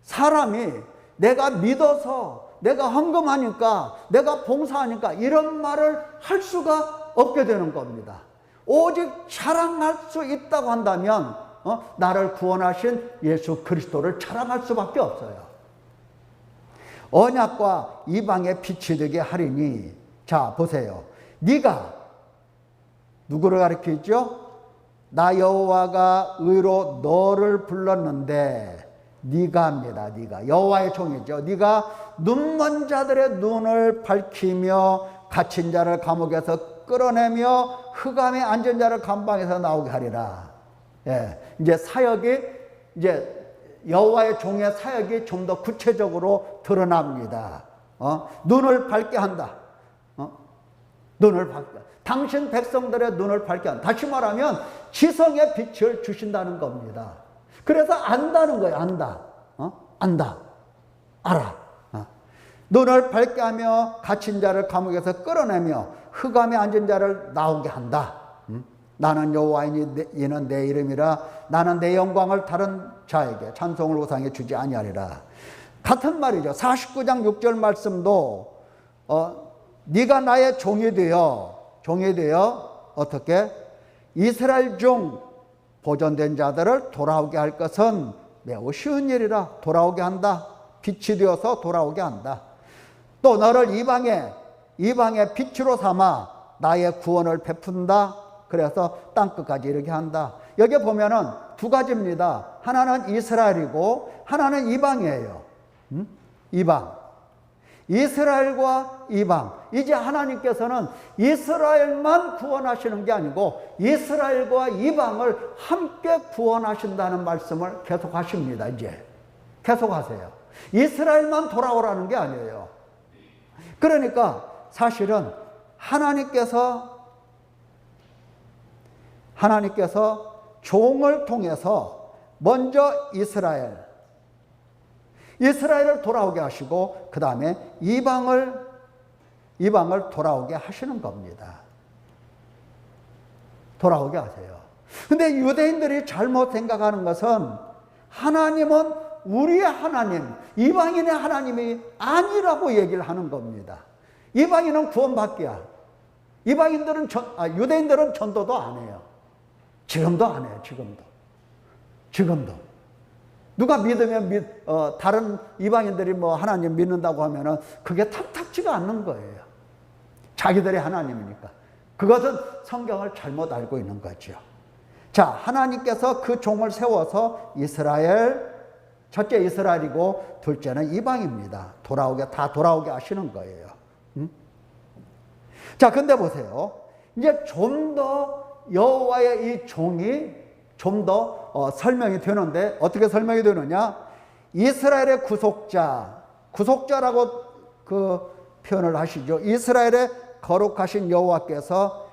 사람이 내가 믿어서, 내가 헌금하니까, 내가 봉사하니까 이런 말을 할 수가 없게 되는 겁니다. 오직 자랑할 수 있다고 한다면 나를 구원하신 예수 그리스도를 자랑할 수밖에 없어요. 언약과 이방의 빛이 되게 하리니. 자, 보세요. 네가 누구를 가리키죠? 나 여호와가 의로 너를 불렀는데 네가 합니다. 네가 여호와의 종이죠. 네가 눈먼 자들의 눈을 밝히며 갇힌 자를 감옥에서 끌어내며 흑암에 앉은 자를 감방에서 나오게 하리라. 예, 이제 사역이 이제 여호와의 종의 사역이 좀 더 구체적으로 드러납니다. 눈을 밝게 한다. 눈을 밝게. 당신 백성들의 눈을 밝게 한다. 다시 말하면 지성의 빛을 주신다는 겁니다. 그래서 안다는 거예요. 안다. 안다. 알아. 눈을 밝게 하며 갇힌 자를 감옥에서 끌어내며 흑암에 앉은 자를 나오게 한다. 나는 여호와이니 이는 내 이름이라. 나는 내 영광을 다른 자에게 찬송을 우상에 주지 아니하리라. 같은 말이죠. 49장 6절 말씀도 네가 나의 종이 되어 어떻게 이스라엘 중 보존된 자들을 돌아오게 할 것은 매우 쉬운 일이라. 돌아오게 한다. 빛이 되어서 돌아오게 한다. 또 너를 이방의 빛으로 삼아 나의 구원을 베푼다. 그래서 땅끝까지 이르게 한다. 여기 보면은 두 가지입니다. 하나는 이스라엘이고 하나는 이방이에요. 이방. 이스라엘과 이방. 이제 하나님께서는 이스라엘만 구원하시는 게 아니고 이스라엘과 이방을 함께 구원하신다는 말씀을 계속 하십니다. 이제 계속 하세요. 이스라엘만 돌아오라는 게 아니에요. 그러니까 사실은 하나님께서 종을 통해서 먼저 이스라엘을 돌아오게 하시고 그 다음에 이방을 돌아오게 하시는 겁니다. 돌아오게 하세요. 근데 유대인들이 잘못 생각하는 것은 하나님은 우리의 하나님, 이방인의 하나님이 아니라고 얘기를 하는 겁니다. 이방인은 구원받기야. 유대인들은 전도도 안 해요. 지금도 안 해요. 지금도. 누가 믿으면 다른 이방인들이 뭐 하나님 믿는다고 하면은 그게 탐탁지가 않는 거예요. 자기들이 하나님이니까. 그것은 성경을 잘못 알고 있는 거죠. 자, 하나님께서 그 종을 세워서 첫째 이스라엘이고 둘째는 이방입니다. 다 돌아오게 하시는 거예요. 자, 근데 보세요. 이제 좀 더 여호와의 이 종이 좀 더 설명이 되는데 어떻게 설명이 되느냐? 이스라엘의 구속자라고 그 표현을 하시죠. 이스라엘의 거룩하신 여호와께서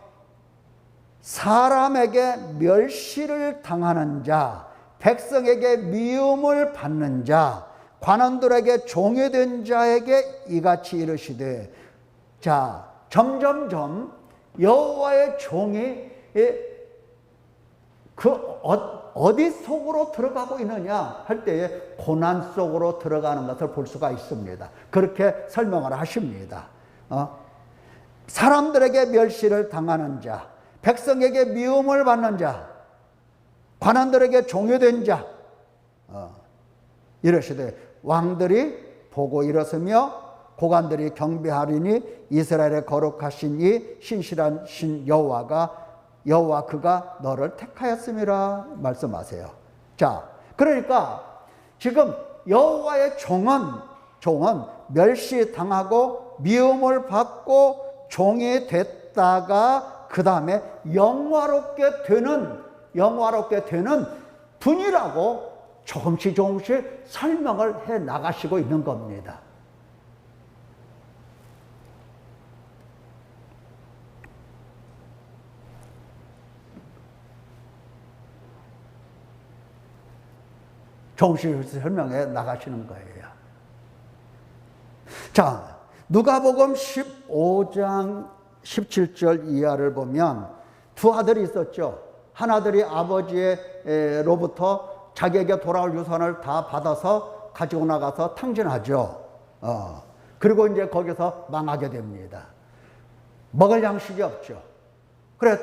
사람에게 멸시를 당하는 자, 백성에게 미움을 받는 자, 관원들에게 종이 된 자에게 이같이 이르시되. 자, 점점점 여호와의 종이 어디 속으로 들어가고 있느냐 할 때에 고난 속으로 들어가는 것을 볼 수가 있습니다. 그렇게 설명을 하십니다. 사람들에게 멸시를 당하는 자, 백성에게 미움을 받는 자, 관원들에게 종이 자, 이러시되 왕들이 보고 일었으며 고관들이 경배하리니 이스라엘의 거룩하신 이 신실한 신 여호와 그가 너를 택하였음이라 말씀하세요. 자, 그러니까 지금 여호와의 종은 멸시당하고 미움을 받고 종이 됐다가 그 다음에 영화롭게 되는 분이라고 조금씩 설명을 해 나가시고 있는 겁니다. 조금씩 설명해 나가시는 거예요. 자, 누가복음 15장 17절 이하를 보면 두 아들이 있었죠. 한 아들이 아버지로부터 자기에게 돌아올 유산을 다 받아서 가지고 나가서 탕진하죠. 그리고 이제 거기서 망하게 됩니다. 먹을 양식이 없죠. 그래,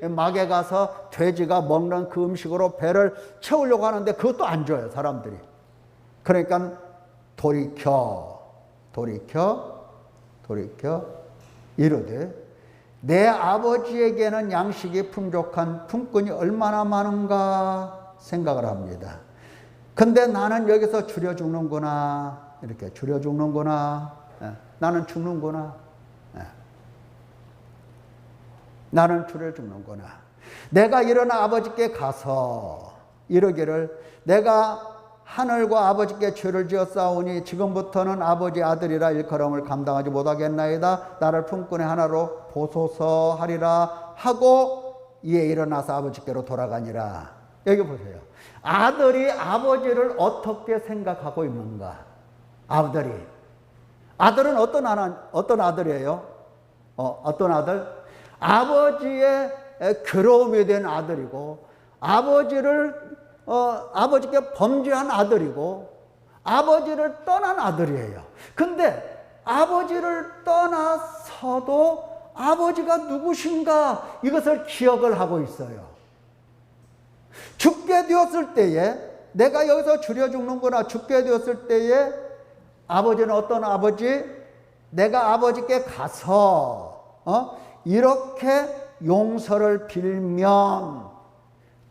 막에 가서 돼지가 먹는 그 음식으로 배를 채우려고 하는데 그것도 안 줘요, 사람들이. 그러니까 돌이켜 이르되 내 아버지에게는 양식이 풍족한 품꾼이 얼마나 많은가 생각을 합니다. 근데 나는 여기서 줄여 죽는구나. 이렇게 줄여 죽는구나. 나는 죽는구나. 나는 줄여 죽는구나. 내가 일어나 아버지께 가서 이르기를 내가 하늘과 아버지께 죄를 지었사오니 지금부터는 아버지 아들이라 일컬음을 감당하지 못하겠나이다. 나를 품꾼의 하나로 보소서 하리라 하고 이에 일어나서 아버지께로 돌아가니라. 여기 보세요. 아들이 아버지를 어떻게 생각하고 있는가? 아들은 어떤 아들이에요? 어떤 아들? 아버지의 괴로움이 된 아들이고 아버지께 범죄한 아들이고 아버지를 떠난 아들이에요. 근데 아버지를 떠나서도 아버지가 누구신가 이것을 기억을 하고 있어요. 죽게 되었을 때에 내가 여기서 줄여 죽는구나. 죽게 되었을 때에 아버지는 어떤 아버지? 내가 아버지께 가서 이렇게 용서를 빌면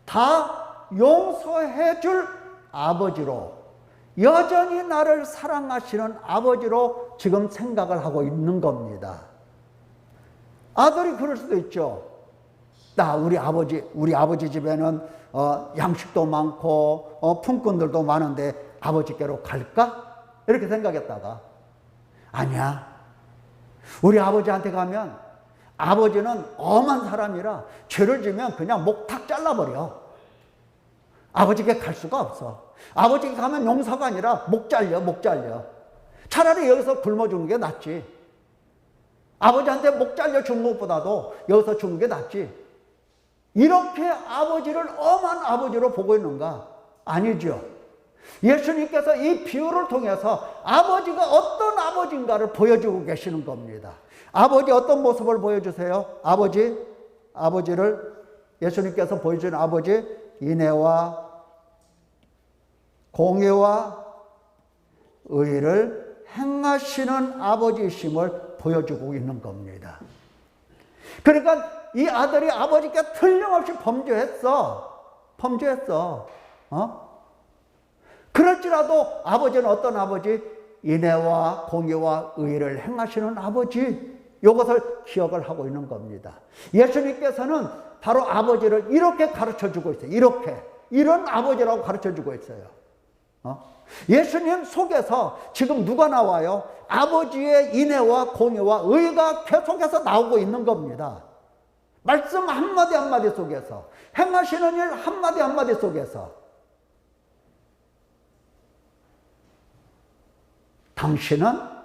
다 용서해 줄 아버지로, 여전히 나를 사랑하시는 아버지로 지금 생각을 하고 있는 겁니다. 아들이 그럴 수도 있죠. 우리 아버지 집에는 양식도 많고 품꾼들도 많은데 아버지께로 갈까? 이렇게 생각했다가 아니야. 우리 아버지한테 가면 아버지는 엄한 사람이라 죄를 지면 그냥 목 탁 잘라버려. 아버지께 갈 수가 없어. 아버지께 가면 용서가 아니라 목 잘려. 차라리 여기서 굶어 죽는 게 낫지. 아버지한테 목 잘려 죽는 것보다도 여기서 죽는 게 낫지. 이렇게 아버지를 엄한 아버지로 보고 있는가? 아니죠. 예수님께서 이 비유를 통해서 아버지가 어떤 아버지인가를 보여주고 계시는 겁니다. 아버지 어떤 모습을 보여주세요? 아버지를 예수님께서 보여주는 아버지, 인애와 공의와 의를 행하시는 아버지이심을 보여주고 있는 겁니다. 그러니까 이 아들이 아버지께 틀림없이 범죄했어. 그럴지라도 아버지는 어떤 아버지? 인애와 공의와 의를 행하시는 아버지. 이것을 기억을 하고 있는 겁니다. 예수님께서는 바로 아버지를 이렇게 가르쳐주고 있어요. 이런 아버지라고 가르쳐주고 있어요. 예수님 속에서 지금 누가 나와요? 아버지의 인애와 공의와 의가 계속해서 나오고 있는 겁니다. 말씀 한마디 한마디 속에서, 행하시는 일 한마디 한마디 속에서 당신은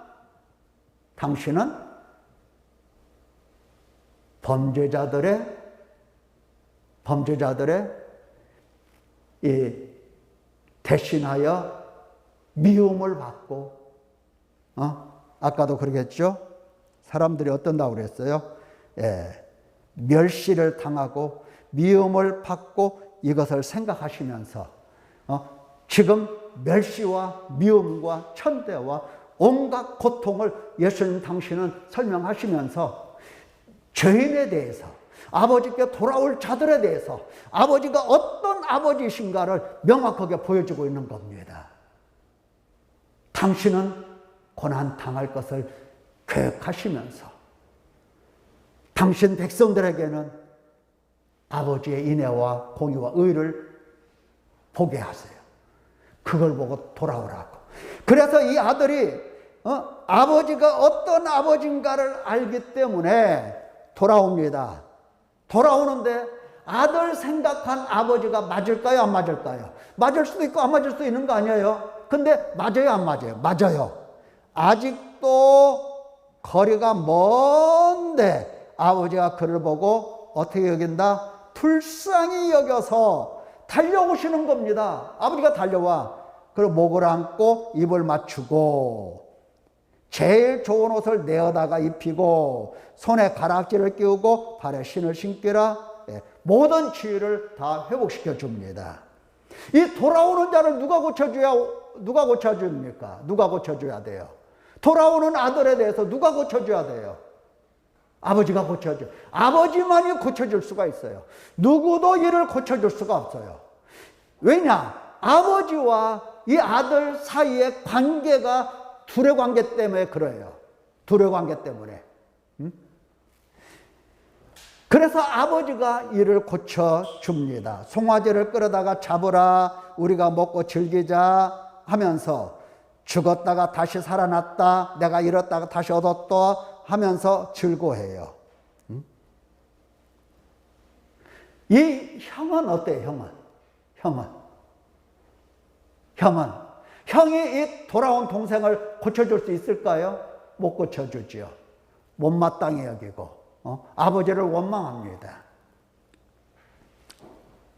범죄자들의 이 대신하여 미움을 받고, 아까도 그러겠죠? 사람들이 어떤다고 그랬어요? 멸시를 당하고 미움을 받고 이것을 생각하시면서 지금 멸시와 미움과 천대와 온갖 고통을 예수님 당신은 설명하시면서 죄인에 대해서, 아버지께 돌아올 자들에 대해서 아버지가 어떤 아버지이신가를 명확하게 보여주고 있는 겁니다. 당신은 고난 당할 것을 계획하시면서 당신 백성들에게는 아버지의 인애와 공의와 의를 보게 하세요. 그걸 보고 돌아오라고. 그래서 이 아들이 아버지가 어떤 아버지인가를 알기 때문에 돌아옵니다. 돌아오는데 아들 생각한 아버지가 맞을까요? 안 맞을까요? 맞을 수도 있고 안 맞을 수도 있는 거 아니에요? 근데 맞아요? 안 맞아요? 맞아요. 아직도 거리가 먼데 아버지가 그를 보고 어떻게 여긴다? 불쌍히 여겨서 달려오시는 겁니다. 아버지가 달려와. 그리고 목을 안고 입을 맞추고 제일 좋은 옷을 내어다가 입히고 손에 가락지를 끼우고 발에 신을 신기라. 모든 치유를 다 회복시켜 줍니다. 이 돌아오는 자를 누가 고쳐줍니까? 누가 고쳐줘야 돼요? 돌아오는 아들에 대해서 누가 고쳐줘야 돼요? 아버지가 고쳐줘. 아버지만이 고쳐줄 수가 있어요. 누구도 이를 고쳐줄 수가 없어요. 왜냐? 아버지와 이 아들 사이의 관계가 둘의 관계 때문에 그래요. 둘의 관계 때문에. 그래서 아버지가 이를 고쳐줍니다. 송아지를 끌어다가 잡으라, 우리가 먹고 즐기자 하면서, 죽었다가 다시 살아났다, 내가 잃었다가 다시 얻었다 하면서 즐거워해요. 이 형은 어때요? 형이 이 돌아온 동생을 고쳐줄 수 있을까요? 못 고쳐주지요. 못마땅히 여기고 아버지를 원망합니다.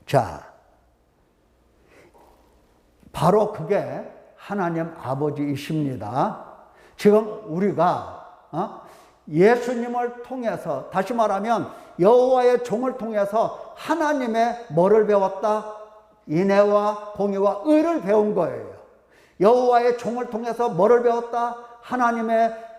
자, 바로 그게 하나님 아버지이십니다. 지금 우리가 예수님을 통해서, 다시 말하면 여호와의 종을 통해서 하나님의 뭐를 배웠다? 인애와 공의와 의를 배운 거예요. 여호와의 종을 통해서 뭐를 배웠다? 하나님의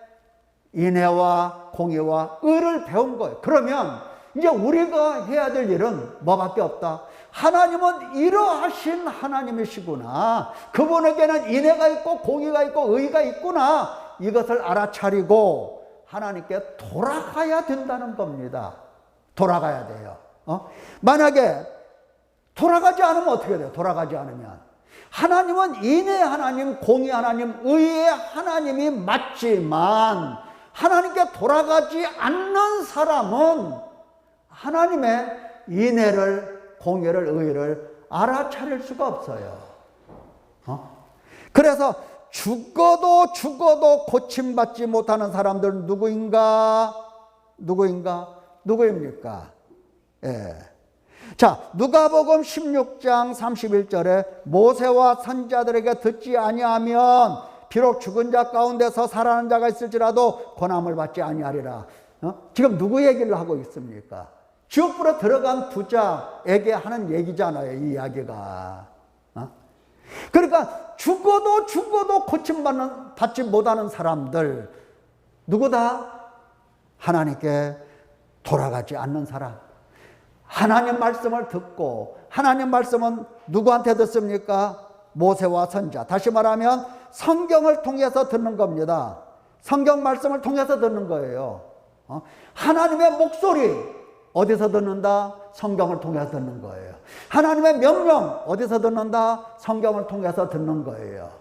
인애와 공의와 의를 배운 거예요. 그러면 이제 우리가 해야 될 일은 뭐밖에 없다? 하나님은 이러하신 하나님이시구나. 그분에게는 인애가 있고 공의가 있고 의가 있구나. 이것을 알아차리고 하나님께 돌아가야 된다는 겁니다. 돌아가야 돼요. 만약에 돌아가지 않으면 어떻게 돼요? 돌아가지 않으면 하나님은 인애 하나님, 공의 하나님, 의의 하나님이 맞지만 하나님께 돌아가지 않는 사람은 하나님의 인애를, 공의를, 의를 알아차릴 수가 없어요. 그래서 죽어도 고침받지 못하는 사람들은 누구입니까? 예. 자, 누가복음 16장 31절에 모세와 선지자들에게 듣지 아니하면 비록 죽은 자 가운데서 살아난 자가 있을지라도 고난을 받지 아니하리라. 지금 누구 얘기를 하고 있습니까? 지옥불에 들어간 부자에게 하는 얘기잖아요, 이 이야기가. 그러니까 죽어도 고침받지 못하는 사람들, 누구다? 하나님께 돌아가지 않는 사람. 하나님 말씀을 듣고, 하나님 말씀은 누구한테 듣습니까? 모세와 선지자. 다시 말하면 성경을 통해서 듣는 겁니다. 성경 말씀을 통해서 듣는 거예요. 하나님의 목소리 어디서 듣는다? 성경을 통해서 듣는 거예요. 하나님의 명령 어디서 듣는다? 성경을 통해서 듣는 거예요.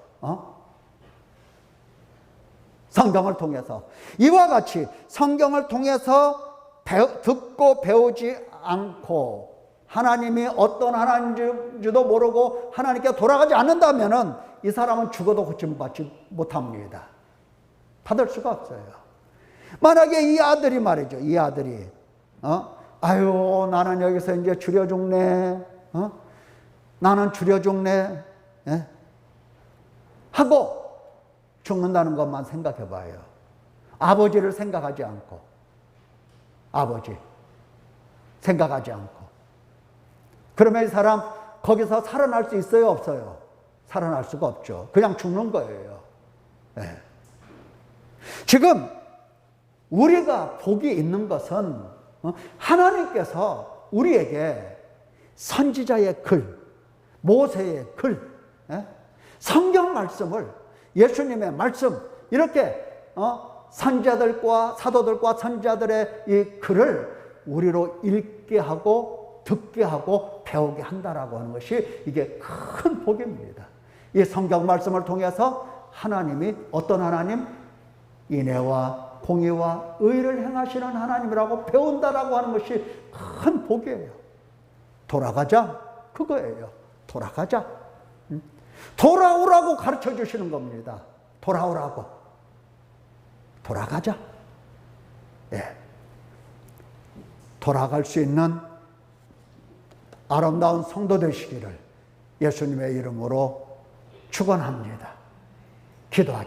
성경을 통해서. 이와 같이 성경을 통해서 듣고 배우지 않고 하나님이 어떤 하나님인지도 모르고 하나님께 돌아가지 않는다면 이 사람은 죽어도 고침받지 못합니다. 받을 수가 없어요. 만약에 이 아들이 말이죠. 이 아들이 아유, 나는 여기서 이제 줄여 죽네. 나는 줄여 죽네. 예? 하고 죽는다는 것만 생각해 봐요. 아버지를 생각하지 않고. 아버지. 생각하지 않고. 그러면 이 사람 거기서 살아날 수 있어요? 없어요? 살아날 수가 없죠. 그냥 죽는 거예요. 예. 지금 우리가 복이 있는 것은 하나님께서 우리에게 선지자의 글, 모세의 글, 성경 말씀을, 예수님의 말씀, 이렇게 선지자들과 사도들과 선지자들의 이 글을 우리로 읽게 하고 듣게 하고 배우게 한다라고 하는 것이 이게 큰 복입니다. 이 성경 말씀을 통해서 하나님이 어떤 하나님? 인애와 공의와 의를 행하시는 하나님이라고 배운다라고 하는 것이 큰 복이에요. 돌아가자, 그거예요. 돌아가자. 돌아오라고 가르쳐 주시는 겁니다. 돌아오라고. 돌아가자. 예. 돌아갈 수 있는 아름다운 성도 되시기를 예수님의 이름으로 축원합니다. 기도하겠습니다.